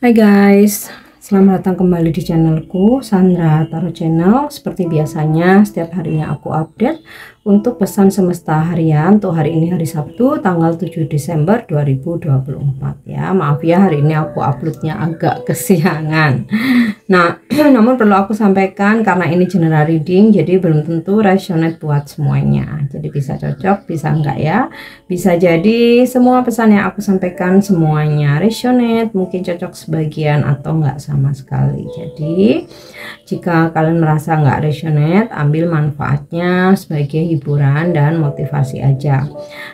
Hai guys, selamat datang kembali di channelku Sandra Tarot Channel. Seperti biasanya setiap harinya aku update untuk pesan semesta harian. Untuk hari ini hari Sabtu tanggal 7 Desember 2024 ya. Maaf ya hari ini aku uploadnya agak kesiangan. Nah namun perlu aku sampaikan karena ini general reading, jadi belum tentu resonate buat semuanya. Jadi bisa cocok, bisa enggak ya. Bisa jadi semua pesan yang aku sampaikan semuanya resonate, mungkin cocok sebagian atau enggak sama sekali. Jadi jika kalian merasa enggak resonate, ambil manfaatnya sebagai hiburan dan motivasi aja.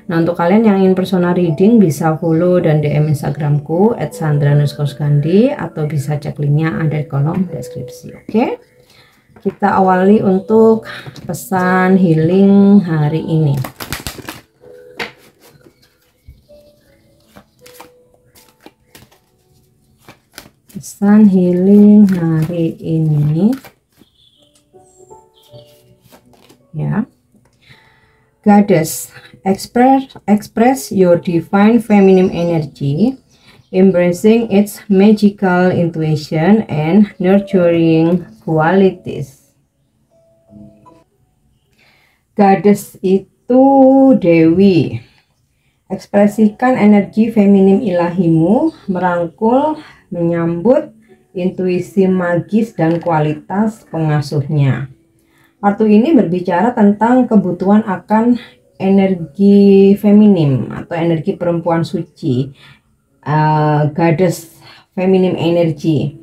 Nah untuk kalian yang ingin personal reading bisa follow dan DM Instagramku @sandra_gandhi atau bisa cek linknya ada di kolom deskripsi. Oke, kita awali untuk pesan healing hari ini. Pesan healing hari ini ya. Goddess, express your divine feminine energy, embracing its magical intuition and nurturing qualities. Goddess itu dewi. Ekspresikan energi feminim ilahimu, merangkul, menyambut intuisi magis dan kualitas pengasuhnya. Kartu ini berbicara tentang kebutuhan akan energi feminim atau energi perempuan suci, goddess feminim energy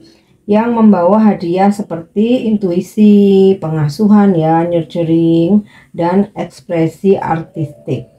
yang membawa hadiah seperti intuisi, pengasuhan ya, nurturing, dan ekspresi artistik.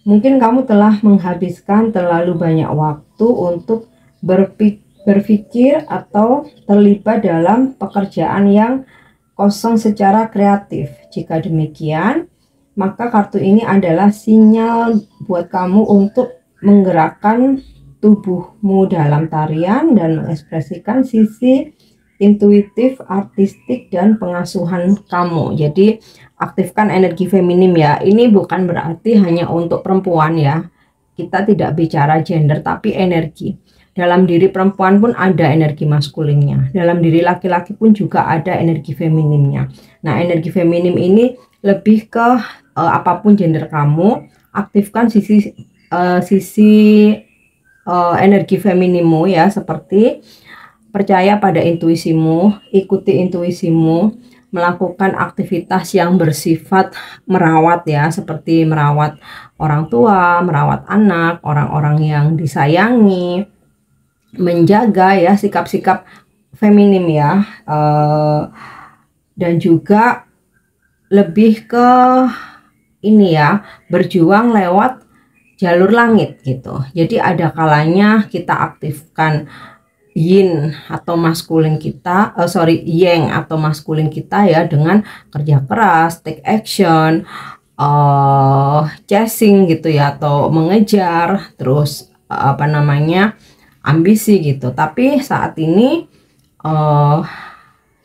Mungkin kamu telah menghabiskan terlalu banyak waktu untuk berpikir atau terlibat dalam pekerjaan yang kosong secara kreatif. Jika demikian, maka kartu ini adalah sinyal buat kamu untuk menggerakkan tubuhmu dalam tarian dan mengekspresikan sisi intuitif, artistik, dan pengasuhan kamu. Jadi aktifkan energi feminim ya. Ini bukan berarti hanya untuk perempuan ya. Kita tidak bicara gender tapi energi. Dalam diri perempuan pun ada energi maskulinnya. Dalam diri laki-laki pun juga ada energi feminimnya. Nah, energi feminim ini lebih ke apapun gender kamu, aktifkan sisi energi feminimmu ya, seperti percaya pada intuisimu, ikuti intuisimu, melakukan aktivitas yang bersifat merawat ya, seperti merawat orang tua, merawat anak, orang-orang yang disayangi, menjaga ya, sikap-sikap feminim ya, dan juga lebih ke ini ya, berjuang lewat jalur langit gitu. Jadi ada kalanya kita aktifkan yin atau maskulin kita, yang atau maskulin kita ya, dengan kerja keras, take action, chasing gitu ya, atau mengejar, terus ambisi gitu. Tapi saat ini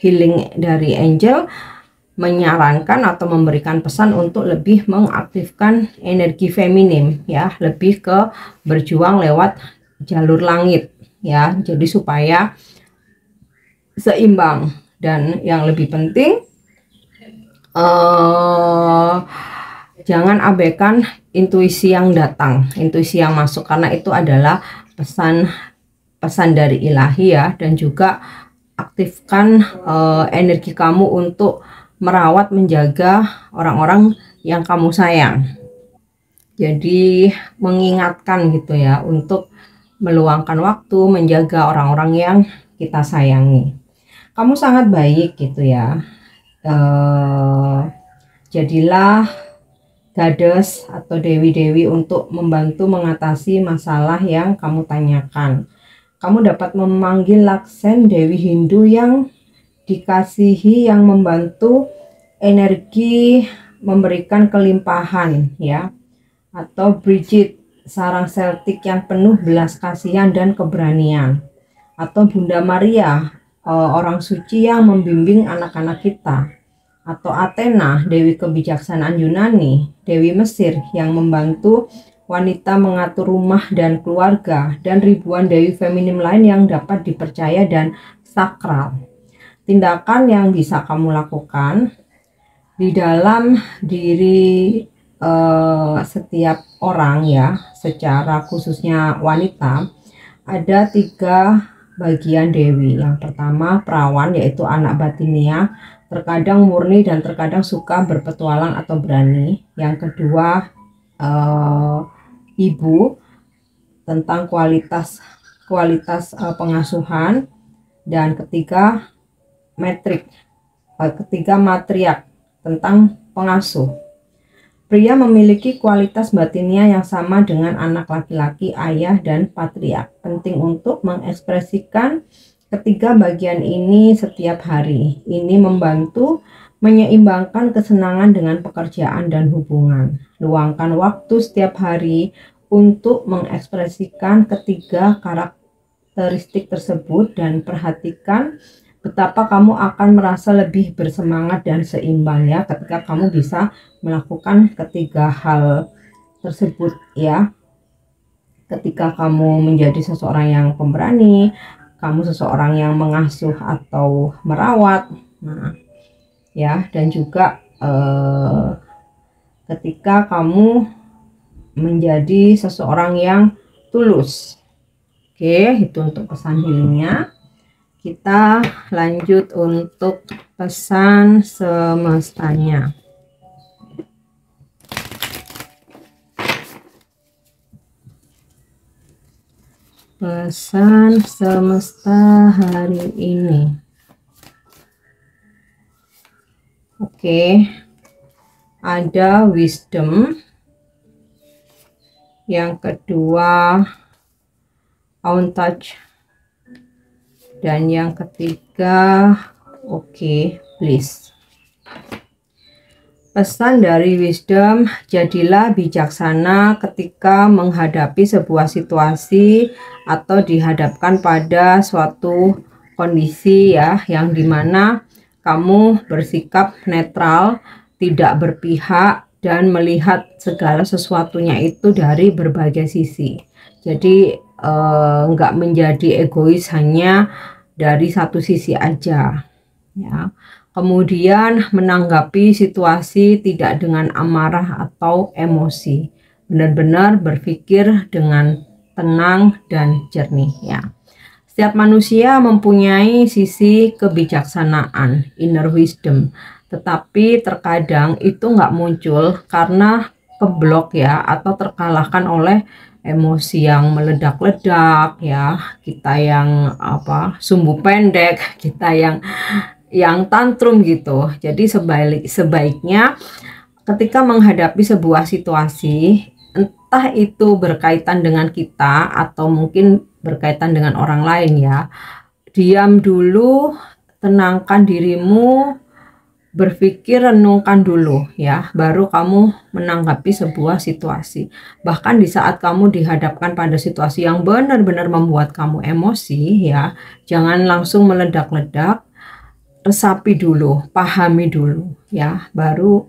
healing dari angel menyarankan atau memberikan pesan untuk lebih mengaktifkan energi feminim ya, lebih ke berjuang lewat jalur langit ya, jadi supaya seimbang. Dan yang lebih penting, jangan abaikan intuisi yang datang, intuisi yang masuk, karena itu adalah pesan dari ilahi ya. Dan juga aktifkan energi kamu untuk merawat, menjaga orang-orang yang kamu sayang. Jadi mengingatkan gitu ya, untuk meluangkan waktu menjaga orang-orang yang kita sayangi. Kamu sangat baik gitu ya. Jadilah goddess atau dewi-dewi untuk membantu mengatasi masalah yang kamu tanyakan. Kamu dapat memanggil Laksen, dewi Hindu yang dikasihi, yang membantu energi memberikan kelimpahan ya. Atau Bridget, sarang Celtic yang penuh belas kasihan dan keberanian. Atau Bunda Maria, orang suci yang membimbing anak-anak kita. Atau Athena, dewi kebijaksanaan Yunani, dewi Mesir yang membantu wanita mengatur rumah dan keluarga, dan ribuan dewi feminim lain yang dapat dipercaya dan sakral. Tindakan yang bisa kamu lakukan di dalam diri setiap orang ya, secara khususnya wanita, ada 3 bagian dewi. Yang pertama perawan, yaitu anak batinia, terkadang murni dan terkadang suka berpetualang atau berani. Yang kedua ibu, tentang kualitas pengasuhan. Dan ketiga matriark, tentang pengasuh. Pria memiliki kualitas batinia yang sama dengan anak laki-laki, ayah, dan patriark. Penting untuk mengekspresikan ketiga bagian ini setiap hari. Ini membantu menyeimbangkan kesenangan dengan pekerjaan dan hubungan. Luangkan waktu setiap hari untuk mengekspresikan ketiga karakteristik tersebut dan perhatikan betapa kamu akan merasa lebih bersemangat dan seimbang ya ketika kamu bisa melakukan ketiga hal tersebut ya. Ketika kamu menjadi seseorang yang pemberani, kamu seseorang yang mengasuh atau merawat, nah ya, dan juga ketika kamu menjadi seseorang yang tulus. Oke, itu untuk pesan healingnya. Kita lanjut untuk pesan semestanya. Pesan semesta hari ini. Oke, ada wisdom. Yang kedua on touch. Dan yang ketiga oke, please. Pesan dari wisdom, jadilah bijaksana ketika menghadapi sebuah situasi atau dihadapkan pada suatu kondisi ya, yang dimana kamu bersikap netral, tidak berpihak, dan melihat segala sesuatunya itu dari berbagai sisi. Jadi nggak menjadi egois hanya dari satu sisi aja ya. Kemudian menanggapi situasi tidak dengan amarah atau emosi, benar-benar berpikir dengan tenang dan jernih ya. Setiap manusia mempunyai sisi kebijaksanaan, inner wisdom, tetapi terkadang itu nggak muncul karena keblok ya, atau terkalahkan oleh emosi yang meledak-ledak ya, kita yang sumbu pendek, kita yang tantrum gitu. Jadi sebaiknya ketika menghadapi sebuah situasi, entah itu berkaitan dengan kita atau mungkin berkaitan dengan orang lain ya, diam dulu, tenangkan dirimu, berpikir, renungkan dulu ya, baru kamu menanggapi sebuah situasi. Bahkan di saat kamu dihadapkan pada situasi yang benar-benar membuat kamu emosi ya, jangan langsung meledak-ledak, resapi dulu, pahami dulu ya, baru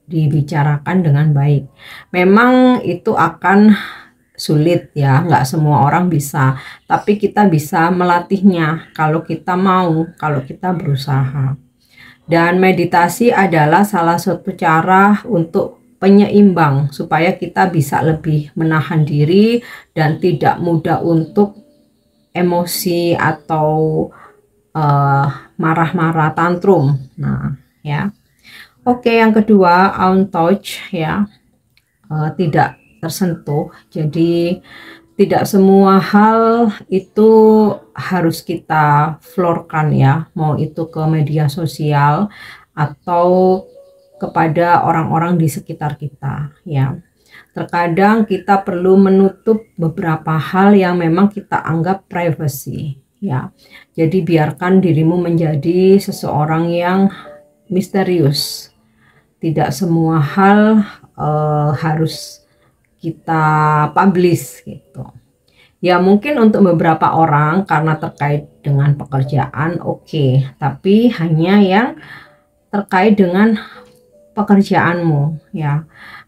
dibicarakan dengan baik. Memang itu akan sulit ya, nggak semua orang bisa, tapi kita bisa melatihnya kalau kita mau, kalau kita berusaha. Dan meditasi adalah salah satu cara untuk penyeimbang supaya kita bisa lebih menahan diri dan tidak mudah untuk emosi atau marah-marah, tantrum. Nah ya, oke, yang kedua on touch ya, tidak tersentuh. Jadi tidak semua hal itu harus kita florkan ya, mau itu ke media sosial atau kepada orang-orang di sekitar kita ya. Terkadang kita perlu menutup beberapa hal yang memang kita anggap privacy ya. Jadi biarkan dirimu menjadi seseorang yang misterius. Tidak semua hal harus kita publish gitu ya. Mungkin untuk beberapa orang karena terkait dengan pekerjaan oke, tapi hanya yang terkait dengan pekerjaanmu ya.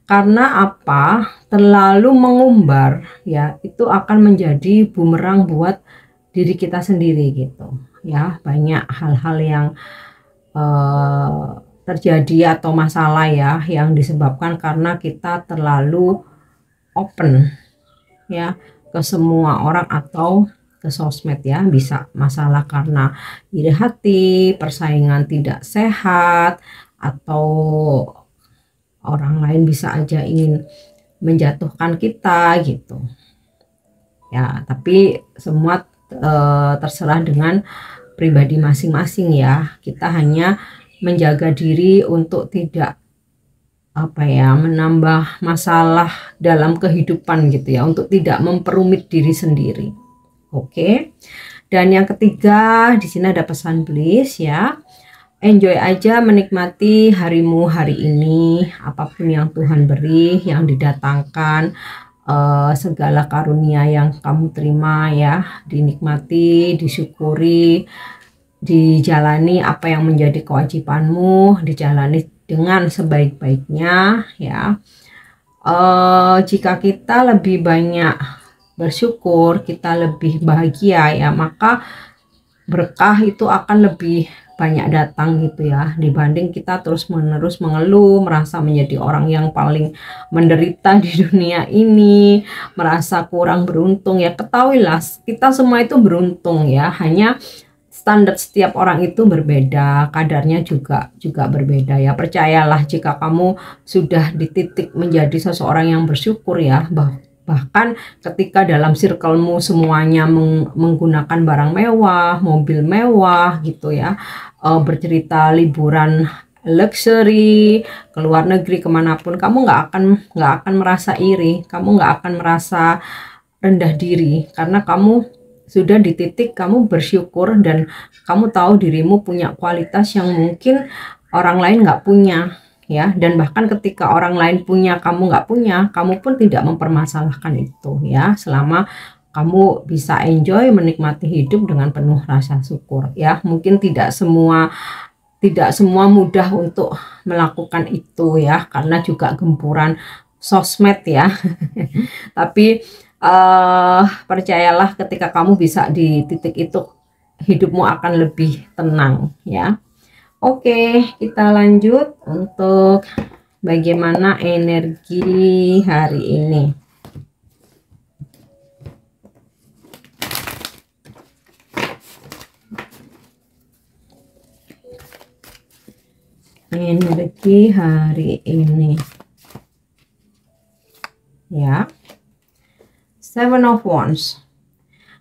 Karena apa? Terlalu mengumbar ya, itu akan menjadi bumerang buat diri kita sendiri gitu ya. Banyak hal-hal yang terjadi atau masalah ya yang disebabkan karena kita terlalu open ya ke semua orang atau ke sosmed ya. Bisa masalah karena iri hati, persaingan tidak sehat, atau orang lain bisa aja ingin menjatuhkan kita gitu ya. Tapi semua terserah dengan pribadi masing-masing ya. Kita hanya menjaga diri untuk tidak menambah masalah dalam kehidupan gitu ya, untuk tidak memperumit diri sendiri. Oke. Dan yang ketiga, di sini ada pesan Bliss ya. Enjoy aja, menikmati harimu hari ini, apapun yang Tuhan beri, yang didatangkan, segala karunia yang kamu terima ya, dinikmati, disyukuri, dijalani apa yang menjadi kewajibanmu, dijalani dengan sebaik-baiknya ya. Jika kita lebih banyak bersyukur, kita lebih bahagia ya, maka berkah itu akan lebih banyak datang gitu ya, dibanding kita terus-menerus mengeluh, merasa menjadi orang yang paling menderita di dunia ini, merasa kurang beruntung ya. Ketahuilah kita semua itu beruntung ya, hanya standar setiap orang itu berbeda, kadarnya juga berbeda ya. Percayalah, jika kamu sudah di titik menjadi seseorang yang bersyukur ya, bahkan ketika dalam circlemu semuanya menggunakan barang mewah, mobil mewah gitu ya, bercerita liburan luxury ke luar negeri kemanapun, kamu nggak akan merasa iri, kamu nggak akan merasa rendah diri, karena kamu sudah di titik kamu bersyukur dan kamu tahu dirimu punya kualitas yang mungkin orang lain nggak punya ya. Dan bahkan ketika orang lain punya, kamu nggak punya, kamu pun tidak mempermasalahkan itu ya, selama kamu bisa enjoy, menikmati hidup dengan penuh rasa syukur ya. Mungkin tidak semua mudah untuk melakukan itu ya, karena juga gempuran sosmed ya. Tapi percayalah, ketika kamu bisa di titik itu, hidupmu akan lebih tenang ya. Oke, kita lanjut untuk bagaimana energi hari ini. Energi hari ini ya. Seven of Wands.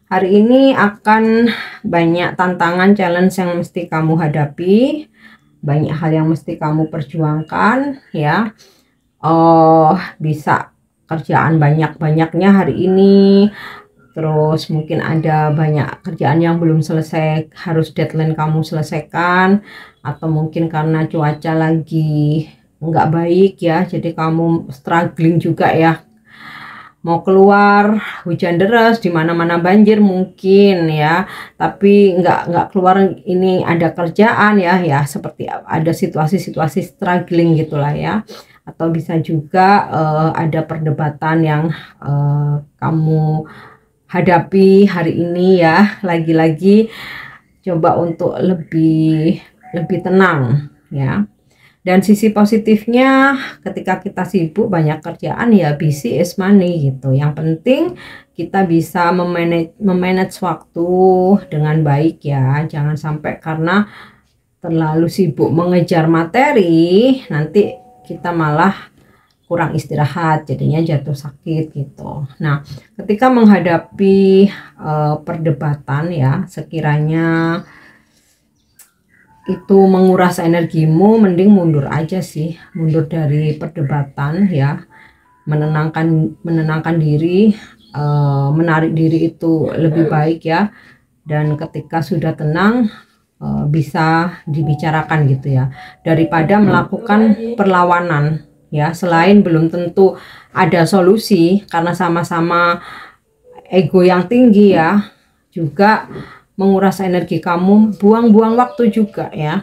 Hari ini akan banyak tantangan, challenge yang mesti kamu hadapi, banyak hal yang mesti kamu perjuangkan ya. Bisa kerjaan banyak-banyaknya hari ini, terus mungkin ada banyak kerjaan yang belum selesai, harus deadline kamu selesaikan, atau mungkin karena cuaca lagi nggak baik ya, jadi kamu struggling juga ya. Mau keluar, hujan deras, di mana-mana banjir mungkin ya, tapi nggak keluar, ini ada kerjaan ya, seperti ada situasi-situasi struggling gitulah ya. Atau bisa juga ada perdebatan yang kamu hadapi hari ini ya. Lagi-lagi coba untuk lebih tenang ya. Dan sisi positifnya, ketika kita sibuk banyak kerjaan ya, busy is money gitu. Yang penting kita bisa memanage waktu dengan baik ya. Jangan sampai karena terlalu sibuk mengejar materi, nanti kita malah kurang istirahat, jadinya jatuh sakit gitu. Nah, ketika menghadapi perdebatan ya, sekiranya itu menguras energimu, mending mundur aja sih, mundur dari perdebatan ya, menenangkan diri, menarik diri itu lebih baik ya. Dan ketika sudah tenang, bisa dibicarakan gitu ya, daripada melakukan perlawanan ya. Selain belum tentu ada solusi karena sama-sama ego yang tinggi ya, juga menguras energi kamu, buang-buang waktu juga ya.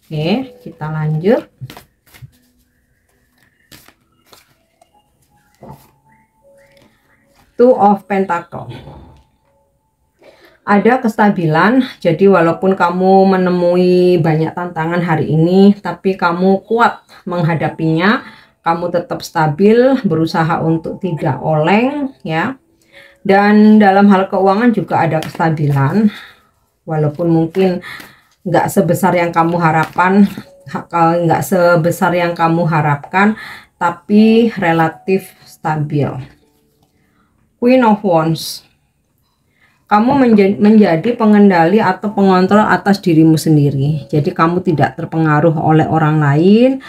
Oke, kita lanjut. Two of Pentacle. Ada kestabilan, jadi walaupun kamu menemui banyak tantangan hari ini, tapi kamu kuat menghadapinya, kamu tetap stabil, berusaha untuk tidak oleng ya. Dan dalam hal keuangan juga ada kestabilan, walaupun mungkin nggak sebesar yang kamu harapkan, tapi relatif stabil. Queen of Wands. Kamu menjadi pengendali atau pengontrol atas dirimu sendiri. Jadi kamu tidak terpengaruh oleh orang lain.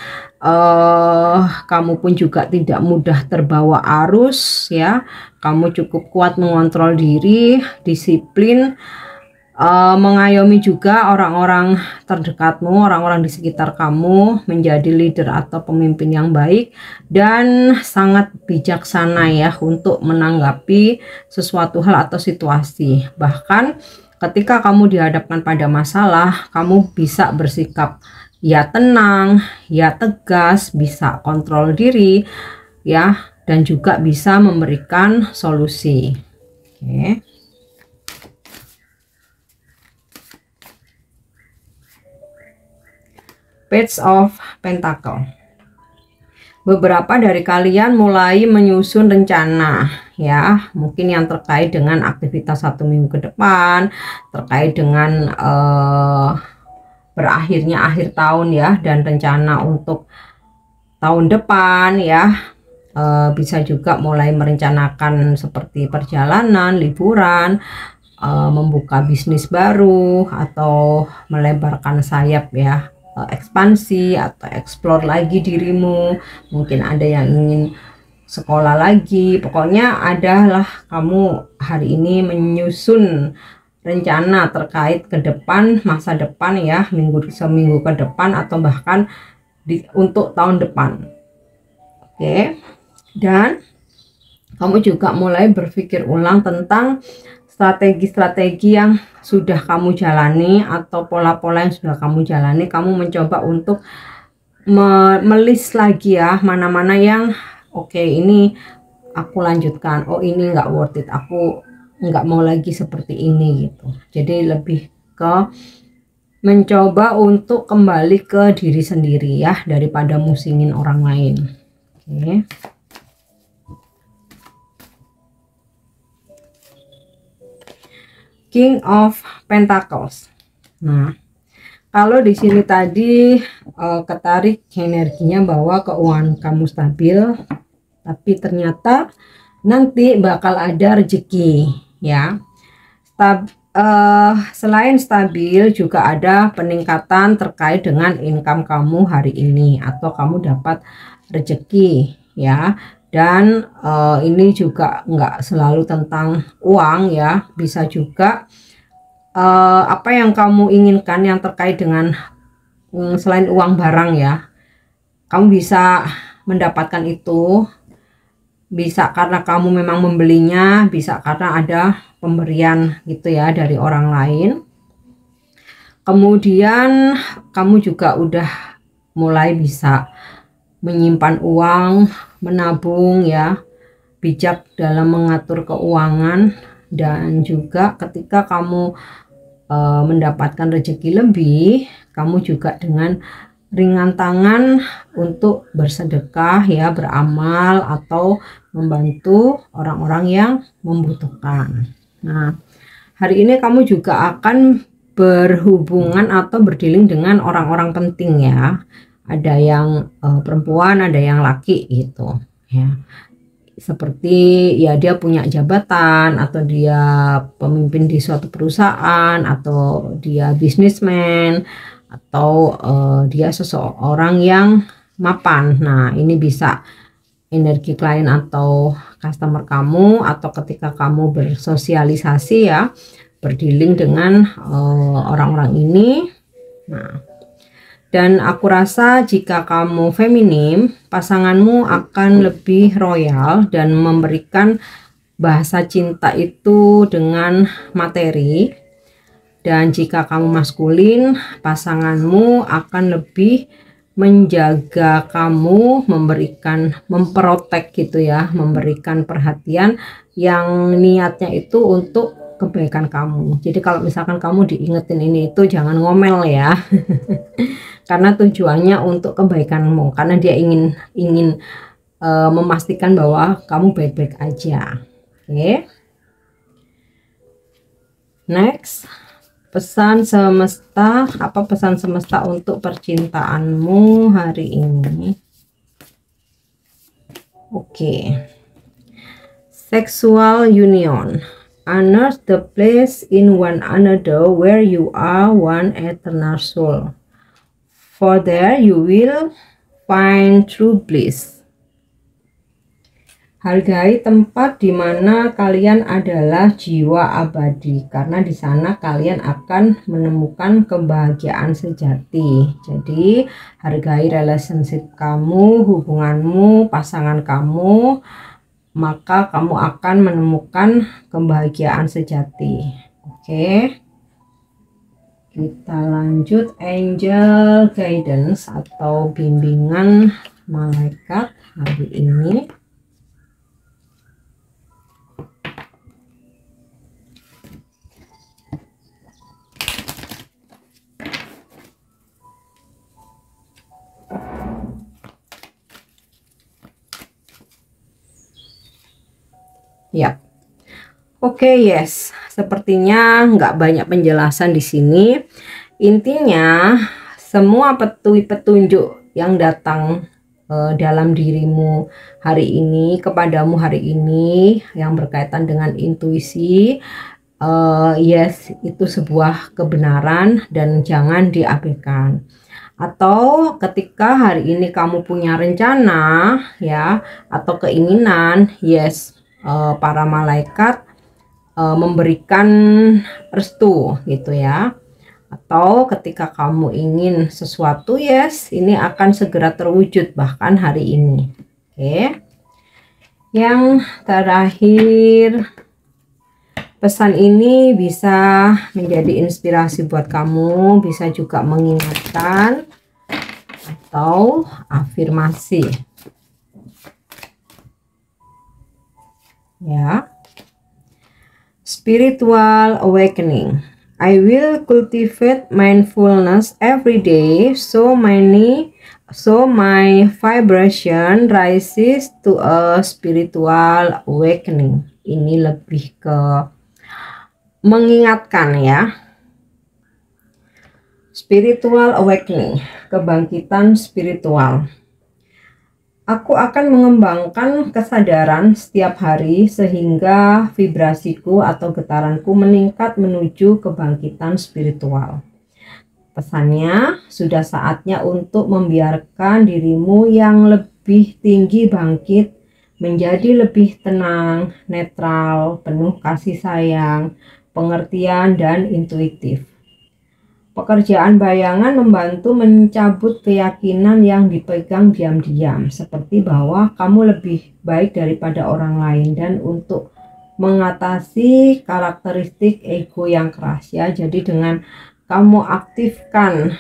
Kamu pun juga tidak mudah terbawa arus ya. Kamu cukup kuat mengontrol diri, disiplin, mengayomi juga orang-orang terdekatmu, orang-orang di sekitar kamu, menjadi leader atau pemimpin yang baik, dan sangat bijaksana ya untuk menanggapi sesuatu hal atau situasi. Bahkan ketika kamu dihadapkan pada masalah, kamu bisa bersikap ya tenang, ya tegas, bisa kontrol diri ya, dan juga bisa memberikan solusi. Oke. Page of Pentacle. Beberapa dari kalian mulai menyusun rencana ya, mungkin yang terkait dengan aktivitas 1 minggu ke depan, terkait dengan berakhirnya akhir tahun ya, dan rencana untuk tahun depan ya. Bisa juga mulai merencanakan seperti perjalanan, liburan, membuka bisnis baru, atau melebarkan sayap ya, ekspansi atau explore lagi dirimu. Mungkin ada yang ingin sekolah lagi. Pokoknya adalah kamu hari ini menyusun rencana terkait ke depan, masa depan ya, seminggu ke depan, atau bahkan untuk tahun depan. Oke. Dan kamu juga mulai berpikir ulang tentang strategi-strategi yang sudah kamu jalani atau pola-pola yang sudah kamu jalani. Kamu mencoba untuk melis lagi ya, mana-mana yang oke, ini aku lanjutkan, oh ini nggak worth it, aku nggak mau lagi seperti ini gitu. Jadi lebih ke mencoba untuk kembali ke diri sendiri ya, daripada musingin orang lain. Oke. King of Pentacles. Nah, kalau di sini tadi ketarik energinya bahwa keuangan kamu stabil, tapi ternyata nanti bakal ada rezeki ya. Selain stabil, juga ada peningkatan terkait dengan income kamu hari ini, atau kamu dapat rezeki ya. Dan ini juga nggak selalu tentang uang ya, bisa juga apa yang kamu inginkan yang terkait dengan selain uang, barang ya, kamu bisa mendapatkan itu. Bisa karena kamu memang membelinya, bisa karena ada pemberian gitu ya dari orang lain. Kemudian kamu juga udah mulai bisa menyimpan uang, menabung ya, bijak dalam mengatur keuangan. Dan juga ketika kamu mendapatkan rezeki lebih, kamu juga dengan ringan tangan untuk bersedekah ya, beramal, atau membantu orang-orang yang membutuhkan. Nah, hari ini kamu juga akan berhubungan atau berdealing dengan orang-orang penting ya. Ada yang perempuan, ada yang laki gitu ya. Seperti ya dia punya jabatan, atau dia pemimpin di suatu perusahaan, atau dia bisnismen, atau dia seseorang yang mapan. Nah, ini bisa energi klien atau customer kamu, atau ketika kamu bersosialisasi ya, berdealing dengan orang-orang ini. Nah, dan aku rasa jika kamu feminim, pasanganmu akan lebih royal dan memberikan bahasa cinta itu dengan materi. Dan jika kamu maskulin, pasanganmu akan lebih menjaga kamu, memprotek gitu ya, memberikan perhatian yang niatnya itu untuk kebaikan kamu. Jadi kalau misalkan kamu diingetin ini itu jangan ngomel ya. Karena tujuannya untuk kebaikanmu, karena dia ingin memastikan bahwa kamu baik-baik aja. Oke. Next, pesan semesta, apa pesan semesta untuk percintaanmu hari ini? Oke. Sexual union. Honor the place in one another where you are one eternal soul. For there you will find true bliss. Hargai tempat di mana kalian adalah jiwa abadi, karena di sana kalian akan menemukan kebahagiaan sejati. Jadi, hargai relationship kamu, hubunganmu, pasangan kamu, maka kamu akan menemukan kebahagiaan sejati. Oke. Kita lanjut angel guidance atau bimbingan malaikat hari ini. Ya, oke, yes. Sepertinya nggak banyak penjelasan di sini. Intinya, semua petunjuk yang datang dalam dirimu hari ini, kepadamu hari ini, yang berkaitan dengan intuisi, yes, itu sebuah kebenaran dan jangan diabaikan. Atau ketika hari ini kamu punya rencana, ya, atau keinginan, yes, para malaikat memberikan restu gitu ya. Atau ketika kamu ingin sesuatu, yes, ini akan segera terwujud bahkan hari ini. Oke. Yang terakhir, pesan ini bisa menjadi inspirasi buat kamu, bisa juga mengingatkan atau afirmasi. Ya. Spiritual awakening. I will cultivate mindfulness every day so my vibration rises to a spiritual awakening. Ini lebih ke mengingatkan ya. Spiritual awakening, kebangkitan spiritual. Aku akan mengembangkan kesadaran setiap hari sehingga vibrasiku atau getaranku meningkat menuju kebangkitan spiritual. Pesannya, sudah saatnya untuk membiarkan dirimu yang lebih tinggi bangkit, menjadi lebih tenang, netral, penuh kasih sayang, pengertian, dan intuitif. Pekerjaan bayangan membantu mencabut keyakinan yang dipegang diam-diam, seperti bahwa kamu lebih baik daripada orang lain, dan untuk mengatasi karakteristik ego yang keras ya. Jadi dengan kamu aktifkan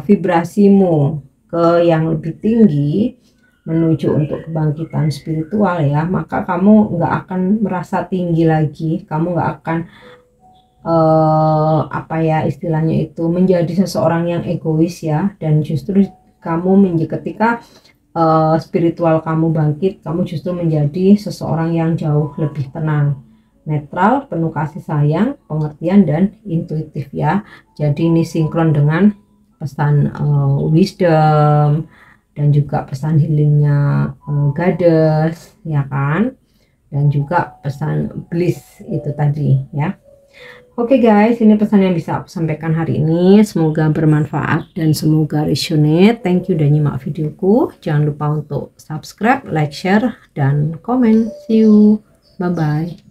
vibrasimu ke yang lebih tinggi menuju untuk kebangkitan spiritual ya, maka kamu nggak akan merasa tinggi lagi, kamu nggak akan apa ya istilahnya itu menjadi seseorang yang egois ya, dan justru kamu ketika spiritual kamu bangkit, kamu justru menjadi seseorang yang jauh lebih tenang, netral, penuh kasih sayang, pengertian, dan intuitif ya. Jadi ini sinkron dengan pesan wisdom dan juga pesan healingnya goddess ya kan, dan juga pesan bliss itu tadi ya. Oke guys, ini pesan yang bisa aku sampaikan hari ini. Semoga bermanfaat dan semoga resonate. Thank you udah nyimak videoku. Jangan lupa untuk subscribe, like, share, dan komen. See you. Bye-bye.